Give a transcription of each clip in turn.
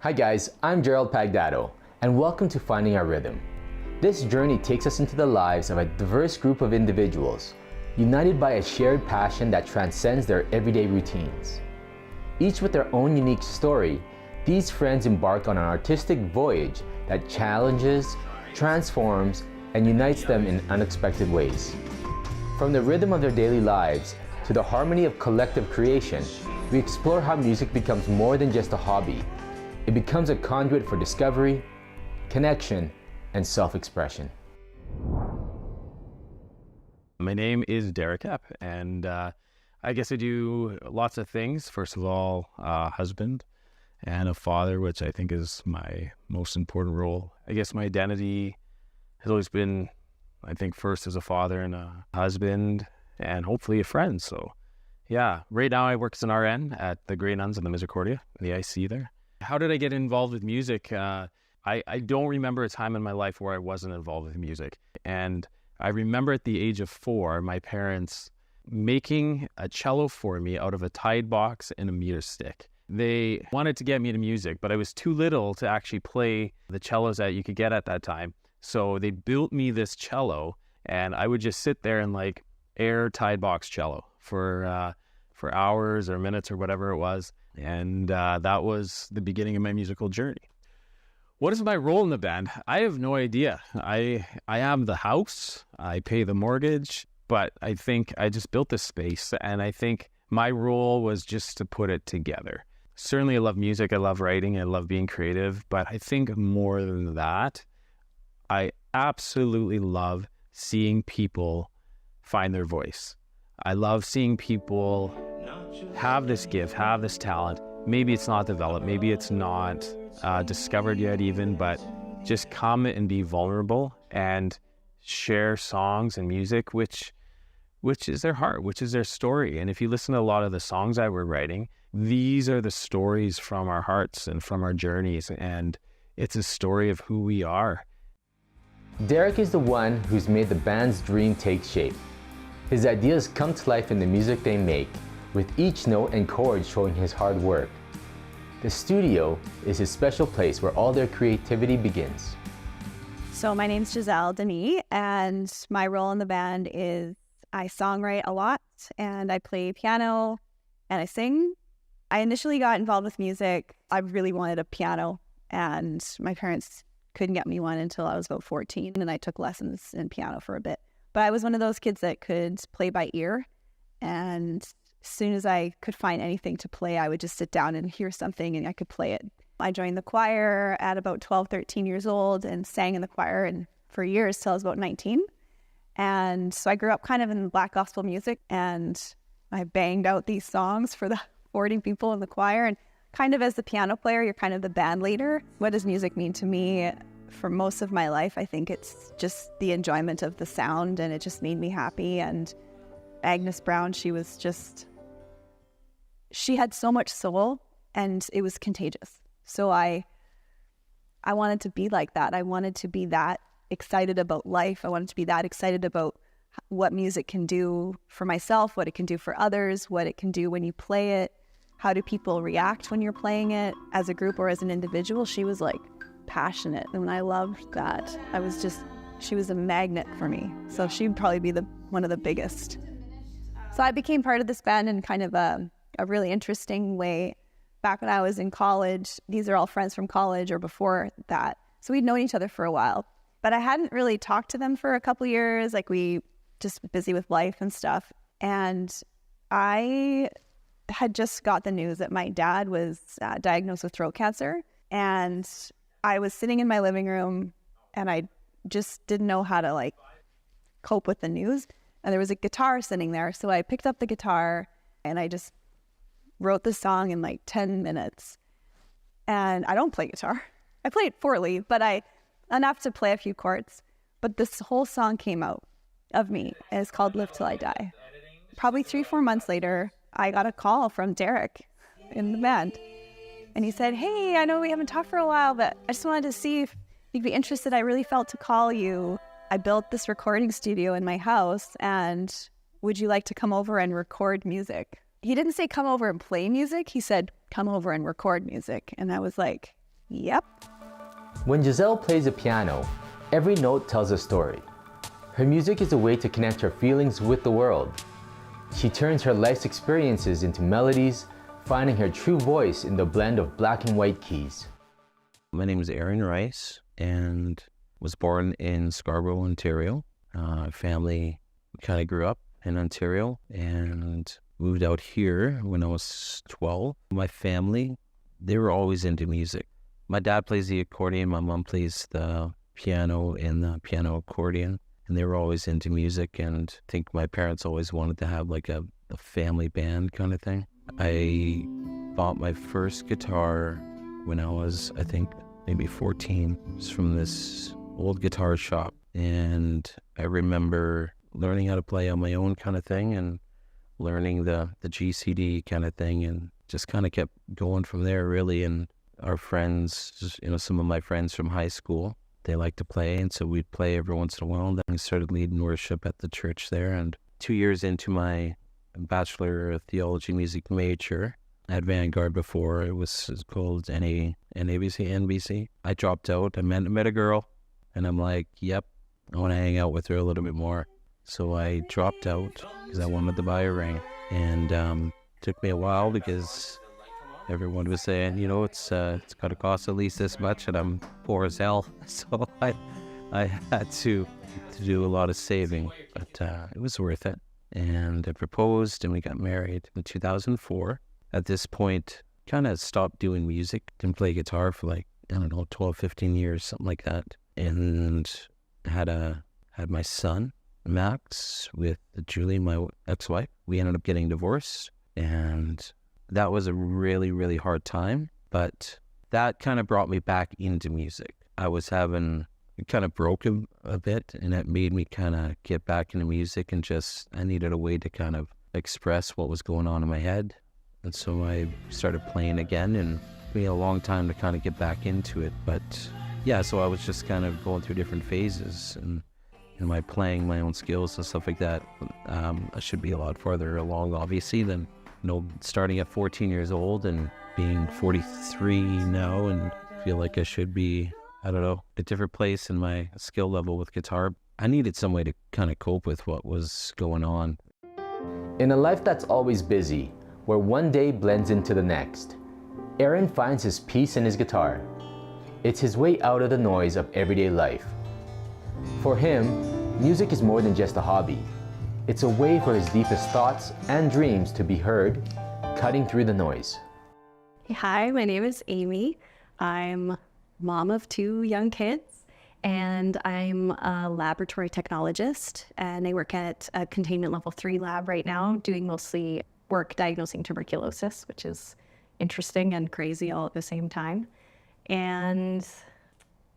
Hi guys, I'm Gerald Pagdato, and welcome to Finding Our Rhythm. This journey takes us into the lives of a diverse group of individuals, united by a shared passion that transcends their everyday routines. Each with their own unique story, these friends embark on an artistic voyage that challenges, transforms, and unites them in unexpected ways. From the rhythm of their daily lives to the harmony of collective creation, we explore how music becomes more than just a hobby. It becomes a conduit for discovery, connection, and self-expression. My name is Derek Epp, and I guess I do lots of things. First of all, a husband and a father, which I think is my most important role. I guess my identity has always been, I think, first as a father and a husband, and hopefully a friend. So yeah, right now I work as an RN at the Grey Nuns in the Misericordia, the IC there. How did I get involved with music? I don't remember a time in my life where I wasn't involved with music. And I remember at the age of 4, my parents making a cello for me out of a Tide box and a meter stick. They wanted to get me into music, but I was too little to actually play the cellos that you could get at that time. So they built me this cello, and I would just sit there and like air Tide box cello for hours or minutes or whatever it was. And that was the beginning of my musical journey. What is my role in the band? I have no idea. I am the house, I pay the mortgage, but I think I just built this space, and I think my role was just to put it together. Certainly I love music, I love writing, I love being creative, but I think more than that, I absolutely love seeing people find their voice. I love seeing people have this gift, have this talent. Maybe it's not developed, maybe it's not discovered yet even, but just come and be vulnerable and share songs and music, which is their heart, which is their story. And if you listen to a lot of the songs I were writing, these are the stories from our hearts and from our journeys, and it's a story of who we are. Derek is the one who's made the band's dream take shape. His ideas come to life in the music they make, with each note and chord showing his hard work. The studio is his special place where all their creativity begins. So my name's Giselle Denis, and my role in the band is I songwrite a lot, and I play piano, and I sing. I initially got involved with music. I really wanted a piano, and my parents couldn't get me one until I was about 14, and I took lessons in piano for a bit. But I was one of those kids that could play by ear, and as soon as I could find anything to play, I would just sit down and hear something and I could play it. I joined the choir at about 12, 13 years old and sang in the choir and for years till I was about 19. And so I grew up kind of in black gospel music, and I banged out these songs for the 40 people in the choir. And kind of as the piano player, you're kind of the band leader. What does music mean to me? For most of my life, I think it's just the enjoyment of the sound, and it just made me happy. And Agnes Brown, she had so much soul, and it was contagious. So I wanted to be like that. I wanted to be that excited about life. I wanted to be that excited about what music can do for myself, what it can do for others, what it can do when you play it. How do people react when you're playing it as a group or as an individual? She was like passionate, and I loved that. She was a magnet for me. So she'd probably be one of the biggest. So I became part of this band in kind of a really interesting way. Back when I was in college, these are all friends from college or before that. So we'd known each other for a while, but I hadn't really talked to them for a couple years. Like, we just busy with life and stuff. And I had just got the news that my dad was diagnosed with throat cancer. And I was sitting in my living room, and I just didn't know how to cope with the news. And there was a guitar sitting there. So I picked up the guitar and I just wrote the song in 10 minutes. And I don't play guitar. I play it poorly, but enough to play a few chords. But this whole song came out of me, and it's called Live Till I Die. Probably 3-4 months later, I got a call from Derek in the band. And he said, "Hey, I know we haven't talked for a while, but I just wanted to see if you'd be interested. I really felt to call you. I built this recording studio in my house, and would you like to come over and record music?" He didn't say come over and play music. He said, come over and record music. And I was like, Yep. When Giselle plays the piano, every note tells a story. Her music is a way to connect her feelings with the world. She turns her life's experiences into melodies, finding her true voice in the blend of black and white keys. My name is Aaron Rice and was born in Scarborough, Ontario. Family kind of grew up in Ontario and moved out here when I was 12. My family, they were always into music. My dad plays the accordion, my mom plays the piano and the piano accordion, and they were always into music. And I think my parents always wanted to have like a family band kind of thing. I bought my first guitar when I was, I think, maybe 14. It was from this old guitar shop. And I remember learning how to play on my own kind of thing and learning the GCD kind of thing, and just kind of kept going from there really. And our friends, some of my friends from high school, they like to play, and so we'd play every once in a while. And then I started leading worship at the church there. And 2 years into my Bachelor of Theology music major at Vanguard, before it was called NBC. I dropped out. I met a girl, and I'm like, yep, I want to hang out with her a little bit more. So I dropped out because I wanted to buy a ring. And took me a while because everyone was saying, it's got to cost at least this much, and I'm poor as hell. So I had to do a lot of saving, but it was worth it. And I proposed, and we got married in 2004. At this point, kind of stopped doing music. Didn't play guitar for 12, 15 years, something like that. And had my son, Max, with Julie, my ex-wife. We ended up getting divorced, and that was a really, really hard time. But that kind of brought me back into music. I was it kind of broke a bit, and it made me kind of get back into music, and I needed a way to kind of express what was going on in my head. And so I started playing again, and it took me a long time to kind of get back into it. But yeah, so I was just kind of going through different phases, and in my playing my own skills and stuff like that. I should be a lot farther along, obviously, than starting at 14 years old and being 43 now, and feel like I should be, I don't know, a different place in my skill level with guitar. I needed some way to kind of cope with what was going on. In a life that's always busy, where one day blends into the next, Aaron finds his peace in his guitar. It's his way out of the noise of everyday life. For him, music is more than just a hobby. It's a way for his deepest thoughts and dreams to be heard, cutting through the noise. Hi, my name is Amy. I'm mom of 2 young kids, and I'm a laboratory technologist, and I work at a containment level 3 lab right now, doing mostly work diagnosing tuberculosis, which is interesting and crazy all at the same time. And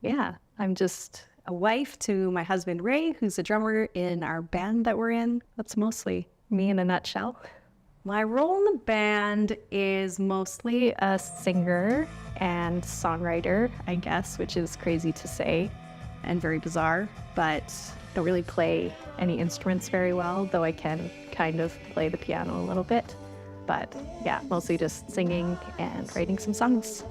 yeah, I'm just a wife to my husband, Ray, who's a drummer in our band that we're in. That's mostly me in a nutshell. My role in the band is mostly a singer and songwriter, I guess, which is crazy to say and very bizarre, but don't really play any instruments very well, though I can kind of play the piano a little bit. But yeah, mostly just singing and writing some songs.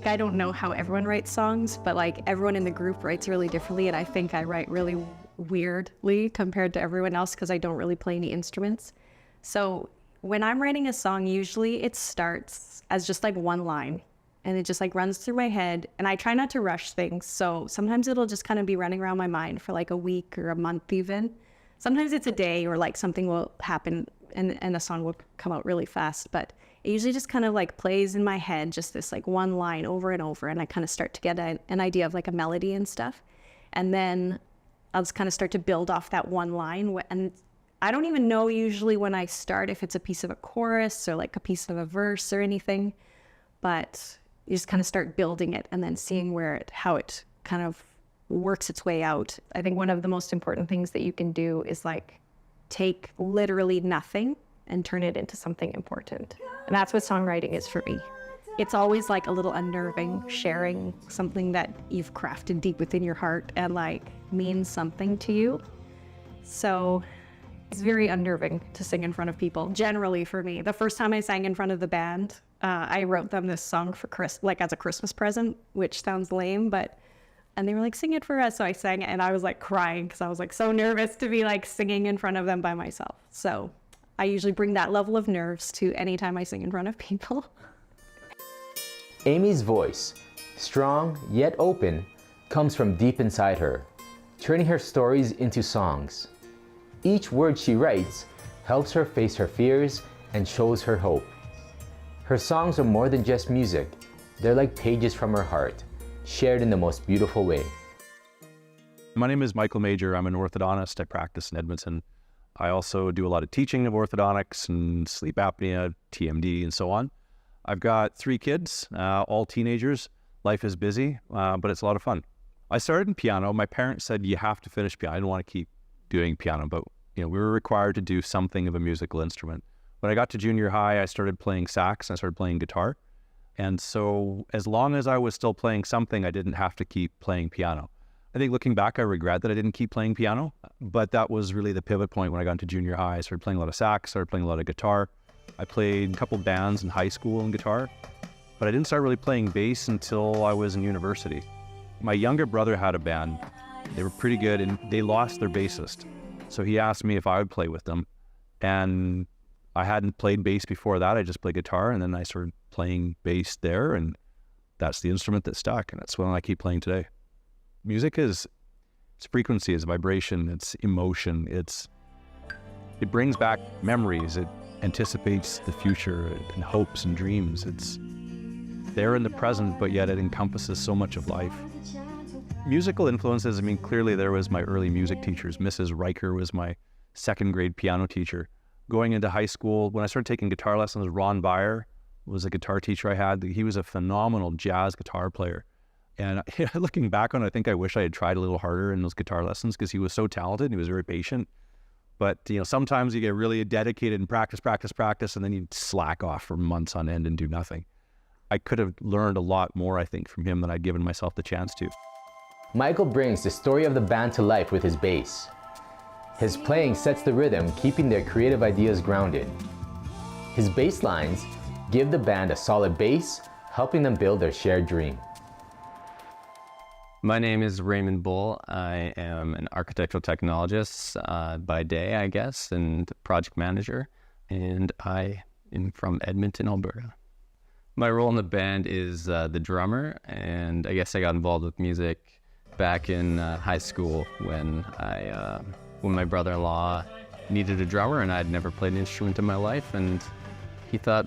I don't know how everyone writes songs, but everyone in the group writes really differently, and I think I write really weirdly compared to everyone else because I don't really play any instruments. So when I'm writing a song, usually it starts as just one line, and it just runs through my head, and I try not to rush things. So sometimes it'll just kind of be running around my mind for a week or a month even. Sometimes it's a day, or something will happen and a song will come out really fast, but it usually just kind of plays in my head, just this one line over and over, and I kind of start to get an idea of a melody and stuff. And then I'll just kind of start to build off that one line, and I don't even know usually when I start if it's a piece of a chorus or a piece of a verse or anything, but you just kind of start building it and then seeing how it kind of works its way out. I think one of the most important things that you can do is take literally nothing and turn it into something important. And that's what songwriting is for me. It's always a little unnerving, sharing something that you've crafted deep within your heart and means something to you. So it's very unnerving to sing in front of people, generally for me. The first time I sang in front of the band, I wrote them this song for like as a Christmas present, which sounds lame, and they were like, sing it for us. So I sang it and I was like crying because I was like so nervous to be like singing in front of them by myself. So I usually bring that level of nerves to any time I sing in front of people. Amy's voice, strong yet open, comes from deep inside her, turning her stories into songs. Each word she writes helps her face her fears and shows her hope. Her songs are more than just music. They're like pages from her heart, shared in the most beautiful way. My name is Michael Major. I'm an orthodontist. I practice in Edmonton. I also do a lot of teaching of orthodontics and sleep apnea, TMD, and so on. I've got 3 kids, all teenagers. Life is busy, but it's a lot of fun. I started in piano. My parents said, you have to finish piano. I didn't want to keep doing piano, but we were required to do something of a musical instrument. When I got to junior high, I started playing sax and I started playing guitar. And so as long as I was still playing something, I didn't have to keep playing piano. I think looking back, I regret that I didn't keep playing piano, but that was really the pivot point when I got into junior high. I started playing a lot of sax, started playing a lot of guitar. I played a couple bands in high school in guitar, but I didn't start really playing bass until I was in university. My younger brother had a band. They were pretty good and they lost their bassist. So he asked me if I would play with them. And I hadn't played bass before that. I just played guitar, and then I started playing bass there, and that's the instrument that stuck, and that's what I keep playing today. Music it's frequency, it's vibration, it's emotion, it brings back memories, it anticipates the future and hopes and dreams. It's there in the present, but yet it encompasses so much of life. Musical influences, clearly there was my early music teachers. Mrs. Riker was my 2nd grade piano teacher. Going into high school, when I started taking guitar lessons, Ron Byer was a guitar teacher I had. He was a phenomenal jazz guitar player. And looking back on it, I think I wish I had tried a little harder in those guitar lessons because he was so talented and he was very patient. But, sometimes you get really dedicated and practice, and then you slack off for months on end and do nothing. I could have learned a lot more, I think, from him than I'd given myself the chance to. Michael brings the story of the band to life with his bass. His playing sets the rhythm, keeping their creative ideas grounded. His bass lines give the band a solid base, helping them build their shared dream. My name is Raymond Bull. I am an architectural technologist by day, I guess, and project manager, and I am from Edmonton, Alberta. My role in the band is the drummer, and I guess I got involved with music back in high school when my brother-in-law needed a drummer, and I'd never played an instrument in my life, and he thought,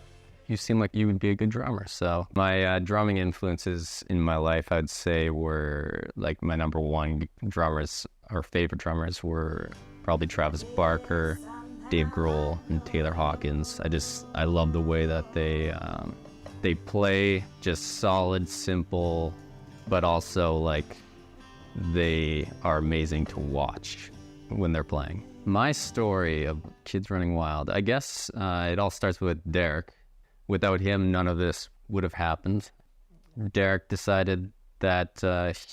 you seem like you would be a good drummer. So my drumming influences in my life, I'd say, were like my number 1 drummers, or favorite drummers, were probably Travis Barker, Dave Grohl, and Taylor Hawkins. I love the way that they play, just solid, simple, but also like they are amazing to watch when they're playing. My story of Kids Running Wild, I guess it all starts with Derek. Without him, none of this would have happened. Derek decided that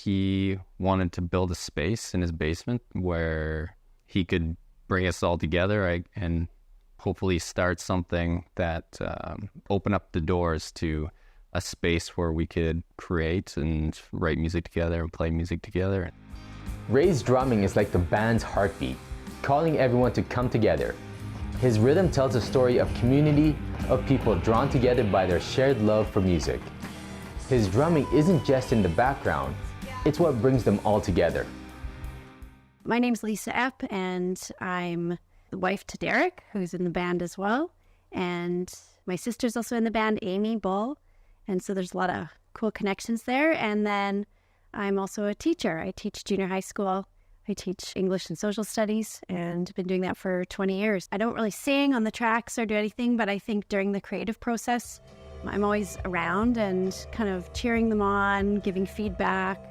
he wanted to build a space in his basement where he could bring us all together and hopefully start something that open up the doors to a space where we could create and write music together and play music together. Ray's drumming is like the band's heartbeat, calling everyone to come together. His rhythm tells a story of community, of people drawn together by their shared love for music. His drumming isn't just in the background, it's what brings them all together. My name's Lisa Epp, and I'm the wife to Derek, who's in the band as well. And my sister's also in the band, Amy Bull. And so there's a lot of cool connections there. And then I'm also a teacher. I teach junior high school. I teach English and social studies, and been doing that for 20 years. I don't really sing on the tracks or do anything, but I think during the creative process, I'm always around and kind of cheering them on, giving feedback.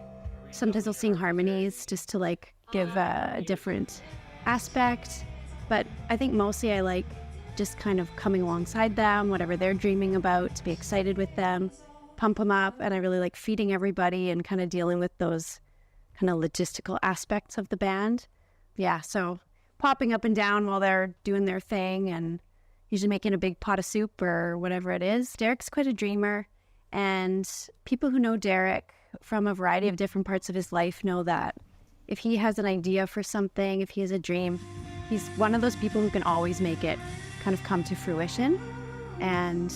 Sometimes I'll sing harmonies just to like give a different aspect. But I think mostly I like just kind of coming alongside them, whatever they're dreaming about, to be excited with them, pump them up. And I really like feeding everybody and kind of dealing with those kind of logistical aspects of the band. Yeah, so popping up and down while they're doing their thing and usually making a big pot of soup or whatever it is. Derek's quite a dreamer, and people who know Derek from a variety of different parts of his life know that if he has an idea for something, if he has a dream, he's one of those people who can always make it kind of come to fruition. And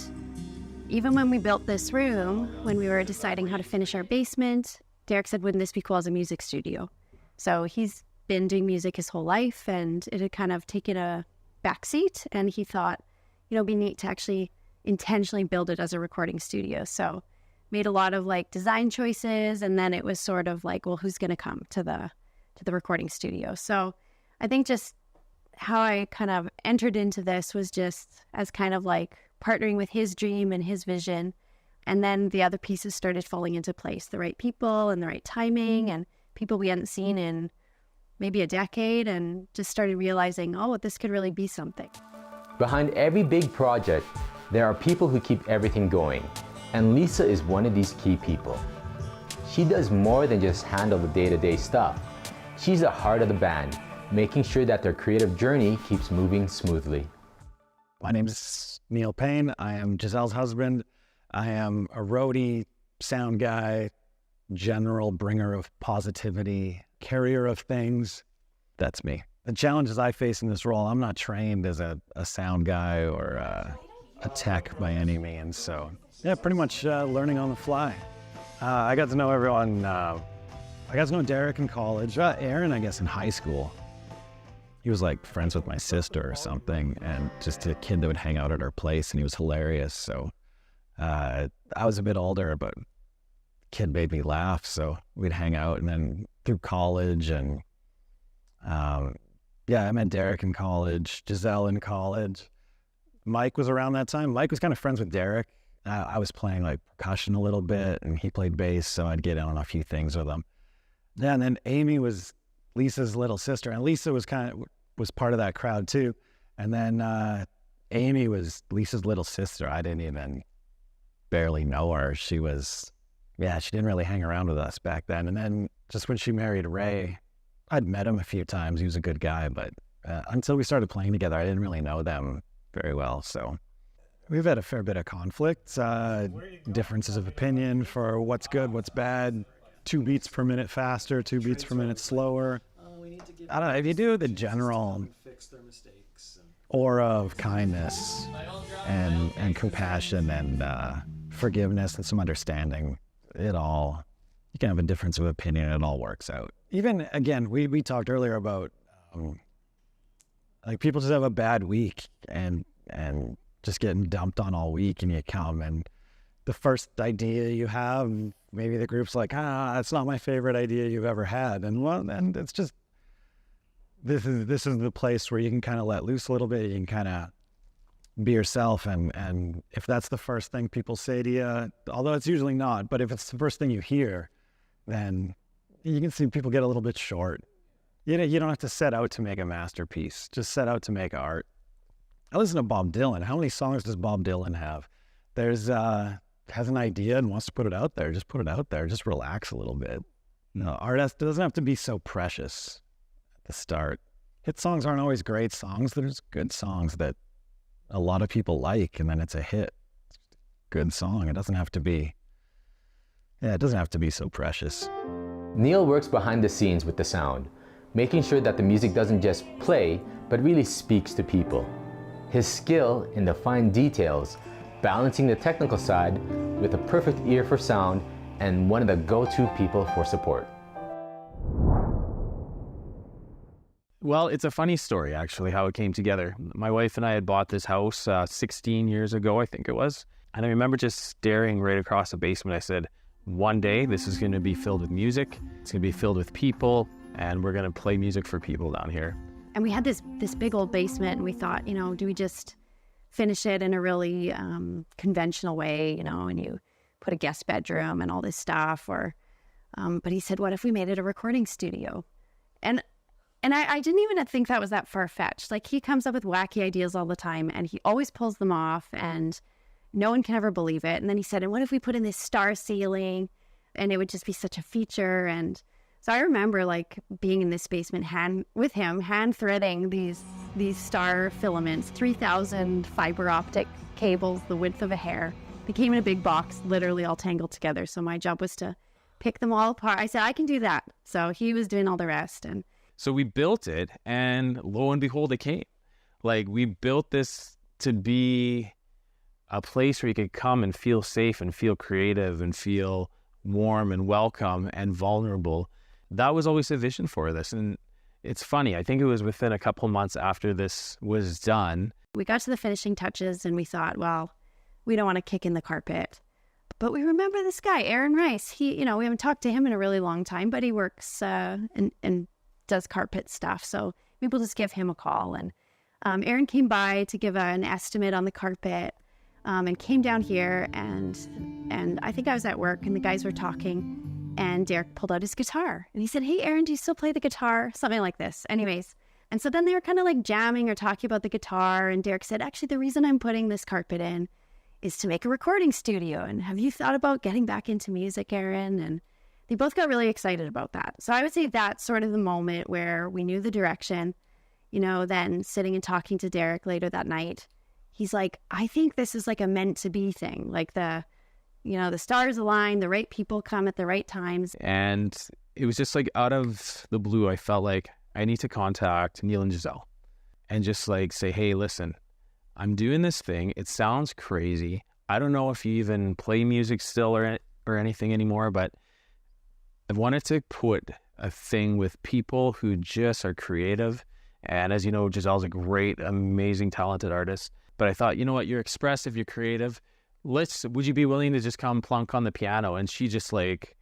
even when we built this room, when we were deciding how to finish our basement, Derek said, wouldn't this be cool as a music studio? So he's been doing music his whole life, and it had kind of taken a backseat, and he thought, it'd be neat to actually intentionally build it as a recording studio. So made a lot of like design choices, and then it was sort of like, well, who's going to come to the recording studio? So I think just how I kind of entered into this was just as kind of like partnering with his dream and his vision. And then the other pieces started falling into place, the right people and the right timing and people we hadn't seen in maybe a decade, and just started realizing, oh, this could really be something. Behind every big project, there are people who keep everything going. And Lisa is one of these key people. She does more than just handle the day-to-day stuff. She's the heart of the band, making sure that their creative journey keeps moving smoothly. My name is Neil Payne. I am Giselle's husband. I am a roadie, sound guy, general bringer of positivity, carrier of things. That's me. The challenges I face in this role, I'm not trained as a sound guy or a tech by any means. So yeah, pretty much learning on the fly. I got to know everyone. I got to know Derek in college, Aaron, I guess, in high school. He was like friends with my sister or something, and just a kid that would hang out at our place, and he was hilarious. So I was a bit older, but kid made me laugh, so we'd hang out. And then through college, and yeah, I met Derek in college, Giselle in college. Mike was around that time. Mike was kind of friends with Derek. I was playing like percussion a little bit, and he played bass, so I'd get on a few things with him. Yeah, and then Amy was Lisa's little sister, and Lisa was was part of that crowd too. And then Amy was Lisa's little sister. I didn't even barely know her. She didn't really hang around with us back then. And then just when she married Ray, I'd met him a few times. He was a good guy, but until we started playing together, I didn't really know them very well. So we've had a fair bit of conflict, differences of opinion for what's good, what's bad, 2 beats per minute faster, 2 beats per minute slower. I don't know, if you do the general aura of kindness and compassion and forgiveness and some understanding, you can have a difference of opinion, it all works out. Even, again, we talked earlier about, like, people just have a bad week and just getting dumped on all week, and you come, and the first idea you have, maybe the group's like, it's not my favorite idea you've ever had. And it's just, this is the place where you can kind of let loose a little bit. You can kind of be yourself. And if that's the first thing people say to you, although it's usually not, but if it's the first thing you hear, then you can see people get a little bit short. You don't have to set out to make a masterpiece. Just set out to make art. I listen to Bob Dylan. How many songs does Bob Dylan have? Has an idea and wants to put it out there. Just put it out there. Just relax a little bit. No, art doesn't have to be so precious at the start. Hit songs aren't always great songs. There's good songs that a lot of people like, and then it's a hit. It's a good song. It doesn't have to be so precious. Neil works behind the scenes with the sound, making sure that the music doesn't just play, but really speaks to people. His skill in the fine details, balancing the technical side with a perfect ear for sound, and one of the go-to people for support. Well, it's a funny story, actually, how it came together. My wife and I had bought this house 16 years ago, I think it was. And I remember just staring right across the basement. I said, one day this is going to be filled with music. It's going to be filled with people, and we're going to play music for people down here. And we had this big old basement, and we thought, do we just finish it in a really conventional way, and you put a guest bedroom and all this stuff, or but he said, what if we made it a recording studio? And I didn't even think that was that far-fetched. Like, he comes up with wacky ideas all the time, and he always pulls them off, and no one can ever believe it. And then he said, and what if we put in this star ceiling, and it would just be such a feature? And So I remember like being in this basement hand threading these star filaments, 3,000 fiber optic cables the width of a hair. They came in a big box, literally all tangled together. So my job was to pick them all apart. I said, I can do that. So he was doing all the rest. And so we built it, and lo and behold, it came. Like, we built this to be a place where you could come and feel safe and feel creative and feel warm and welcome and vulnerable. That was always the vision for this. And it's funny, I think it was within a couple months after this was done. We got to the finishing touches and we thought, well, we don't want to kick in the carpet. But we remember this guy, Aaron Rice. He, we haven't talked to him in a really long time, but he works and does carpet stuff. So maybe we'll just give him a call. And Aaron came by to give an estimate on the carpet and came down here. And I think I was at work and the guys were talking. And Derek pulled out his guitar. And he said, hey, Aaron, do you still play the guitar? Something like this. Anyways. And so then they were kind of like jamming or talking about the guitar. And Derek said, actually, the reason I'm putting this carpet in is to make a recording studio. And have you thought about getting back into music, Aaron? And they both got really excited about that. So I would say that's sort of the moment where we knew the direction. Then sitting and talking to Derek later that night, he's like, I think this is like a meant to be thing. Like the stars align, the right people come at the right times. And it was just like out of the blue, I felt like I need to contact Neil and Giselle and just like say, hey, listen, I'm doing this thing. It sounds crazy. I don't know if you even play music still or anything anymore, but I wanted to put a thing with people who just are creative. And as you know, Giselle's a great, amazing, talented artist. But I thought, you know what, you're expressive, you're creative. Would you be willing to just come plunk on the piano? And she just like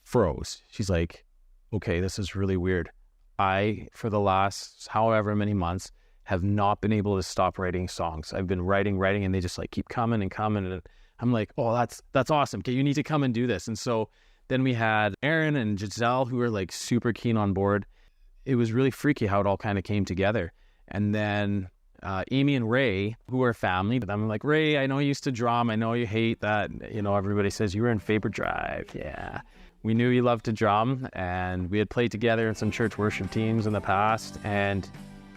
froze. She's like, okay, this is really weird. For the last however many months, have not been able to stop writing songs. I've been writing, and they just like keep coming and coming. And I'm like, oh, that's awesome. Okay, you need to come and do this. And so then we had Aaron and Giselle who were like super keen on board. It was really freaky how it all kind of came together. And then Amy and Ray, who are family, but I'm like, Ray, I know you used to drum. I know you hate that. Everybody says you were in Faber Drive. Yeah. We knew you loved to drum, and we had played together in some church worship teams in the past. And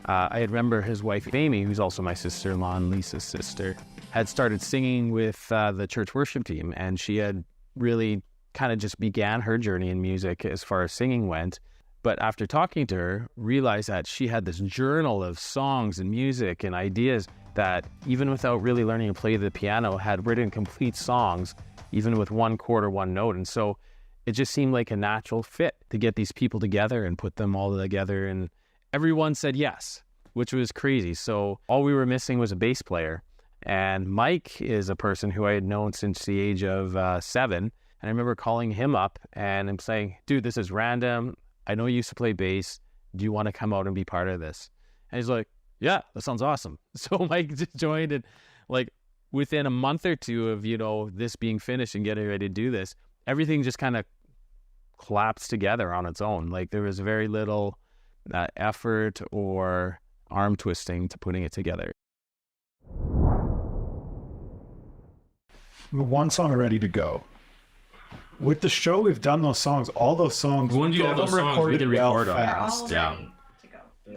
I had remember his wife, Amy, who's also my sister-in-law and Lisa's sister, had started singing with the church worship team. And she had really kind of just began her journey in music as far as singing went. But after talking to her, realized that she had this journal of songs and music and ideas that even without really learning to play the piano, had written complete songs, even with one chord or one note. And so it just seemed like a natural fit to get these people together and put them all together. And everyone said yes, which was crazy. So all we were missing was a bass player. And Mike is a person who I had known since the age of 7. And I remember calling him up and I'm saying, dude, this is random. I know you used to play bass. Do you want to come out and be part of this? And he's like, yeah, that sounds awesome. So Mike just joined, and like within a month or two of, this being finished and getting ready to do this, everything just kind of collapsed together on its own. Like there was very little effort or arm twisting to putting it together. One song ready to go. With the show, we've done those songs. All those songs. When you have those songs, we can record them. Fast. Yeah.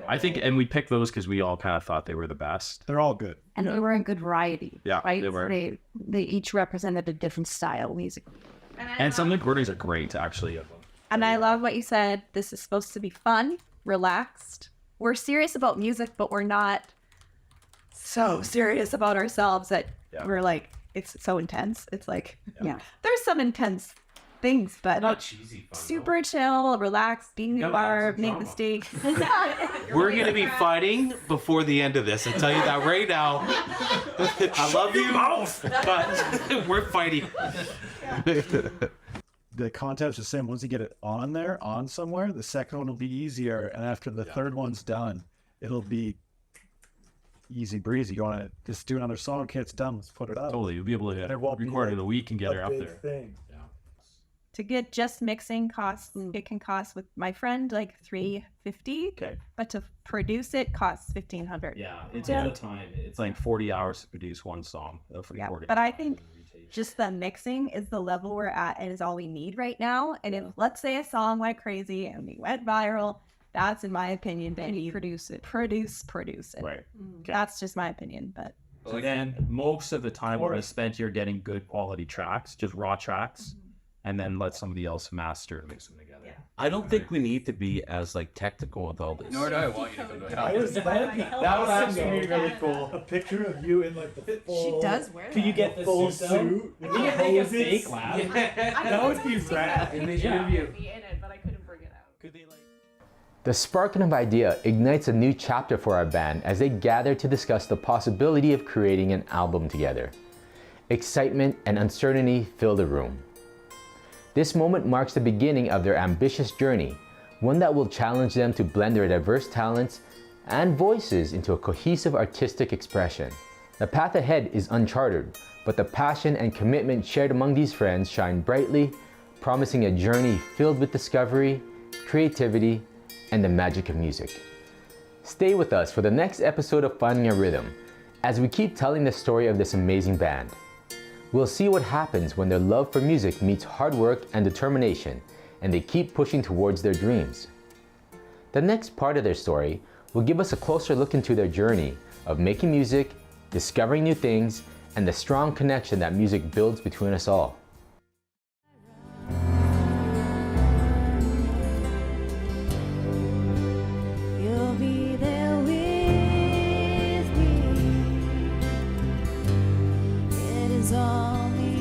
I think, and we picked those because we all kind of thought they were the best. They're all good. And they were a good variety. Yeah, right? they were. They each represented a different style musically. And some of the recordings are great, actually. And I love what you said. This is supposed to be fun, relaxed. We're serious about music, but we're not so serious about ourselves that we're like, it's so intense. It's like, there's some intense things, but not cheesy fun, super chill, relaxed, being in the bar, make mistakes. We're going to be fighting before the end of this. I tell you that right now. I love you both, but we're fighting. The concept's the same. Once you get it on somewhere, the second one will be easier. And after the third one's done, it'll be easy breezy. You want to just do another song, okay, it's done, let's put it up. Totally. You'll be able to record it in a week and get it up there. Thing. To get just mixing costs, it can cost with my friend like $350. Okay. But to produce it costs $1,500. Yeah, it's at a time. It's like 40 hours to produce one song of recording. But I think just the mixing is the level we're at and is all we need right now. And if, let's say, a song went crazy and we went viral, that's, in my opinion, baby. Produce it. Produce it. Right. That's just my opinion, but. So then most of the time we're spent here getting good quality tracks, just raw tracks, and then let somebody else master and mix them together. I don't think we need to be as like technical with all this. Nor do I want you to go down. That was actually really cool. A picture of you in like the full. She does wear that. Can you get the full suit? We can make a fake lab. That would be rad. And they should be The sparking of idea ignites a new chapter for our band as they gather to discuss the possibility of creating an album together. Excitement and uncertainty fill the room. This moment marks the beginning of their ambitious journey, one that will challenge them to blend their diverse talents and voices into a cohesive artistic expression. The path ahead is uncharted, but the passion and commitment shared among these friends shine brightly, promising a journey filled with discovery, creativity, and the magic of music. Stay with us for the next episode of Finding a Rhythm as we keep telling the story of this amazing band. We'll see what happens when their love for music meets hard work and determination, and they keep pushing towards their dreams. The next part of their story will give us a closer look into their journey of making music, discovering new things, and the strong connection that music builds between us all. You'll be there with me. It is all me.